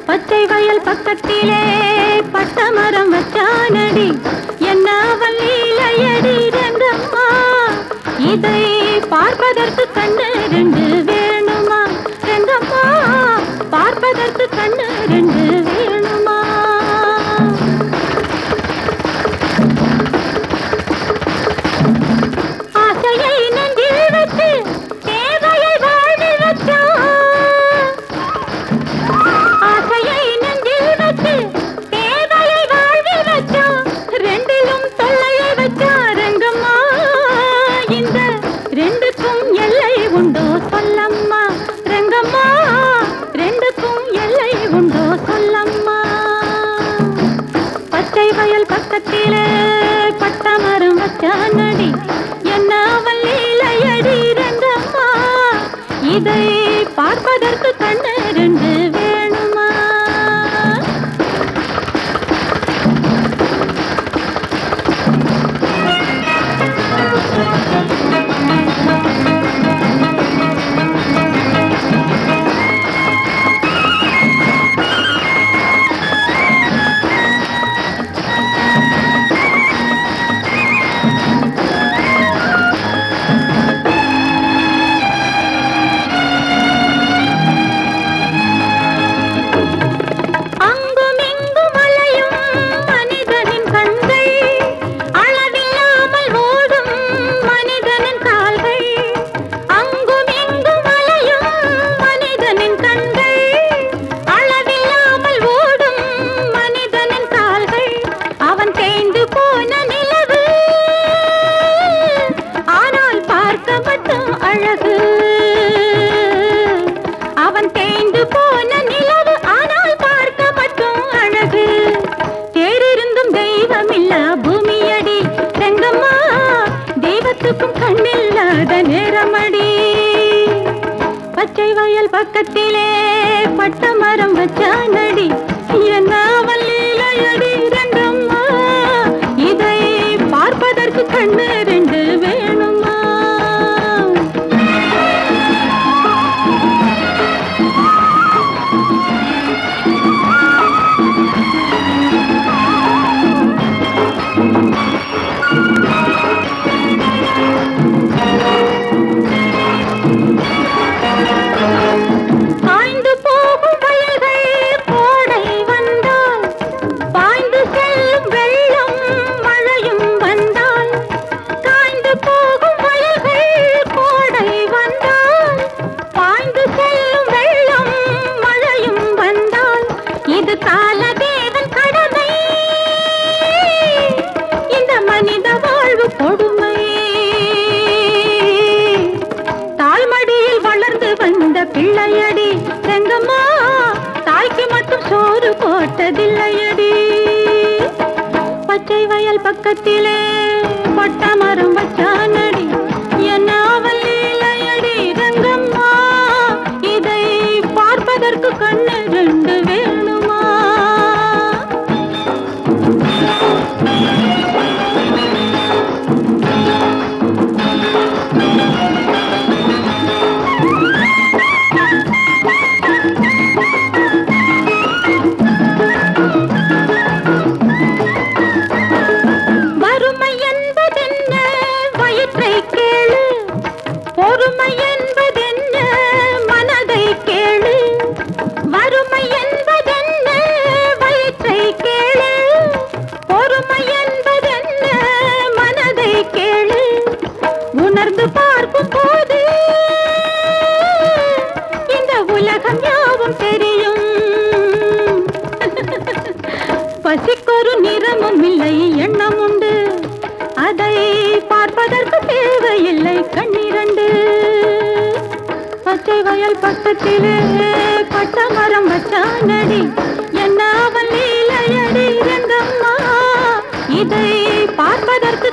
பச்சை வயல் பக்கத்திலே பட்டமரம் வச்சானடி என்ன வல்லிலையடி ரங்கம்மா இதை பார்ப்பதற்கு கண்ணு ரெண்டு வேணுமா ரங்கம்மா பார்ப்பதற்கு கண்ணு ரெண்டு வேணுமா ஆசையை நெஞ்சில் வச்சு தேவையை வாழ்வில் வச்சா சொல்லம்மா ரங்கம்மா ரெண்டுக்கும் எல்லை உண்டோ சொல்லம்மா பச்சை வயல் பக்கத்திலே பட்டமரம் வச்சானடி என்ன வல்லிலையடி ரங்கம்மா இதை பார்ப்பதற்கு கண்ணு ரெண்டு வேணுமா அழகு அவன் தேய்ந்து போன நிலவு ஆனால் பார்க்க மட்டும் அழகு தேரிருந்தும் தெய்வமில்ல பூமியடி ரங்கம்மா தெய்வத்துக்கும் கண்ணில்லாத நேரமடி பச்சை வயல் பக்கத்திலே பட்டமரம் வச்சானடி என்ன வல்லிலையடி ரங்கம்மா இதை பார்ப்பதற்கு கண்ணு ரெண்டு வேணுமா பிள்ளையடி ரங்கம்மா தாய்க்கு மட்டும் சோறு போட்டதில்லையடி பச்சை வயல் பக்கத்திலே பட்டமரம் வச்சானடி என்ன வல்லிலையடி ரங்கம்மா இதை பார்ப்பதற்கு கண்ணு ரெண்டு வேணுமா பொறுமை என்பதென்ன மனதை கேளு வறுமை என்பதென்ன வயிற்றை கேளு பொறுமை என்பதென்ன மனதை கேளு உணர்ந்து பார்க்கும் போது இந்த உலகம் யாவும் தெரியும் இல்லை கண்ணிரண்டு. பச்சை வயல் பக்கத்திலே பட்ட மரம் வச்சானடி, என்ன அவன் லீலையடி ரங்கம்மா. இதை பார்ப்பதற்கு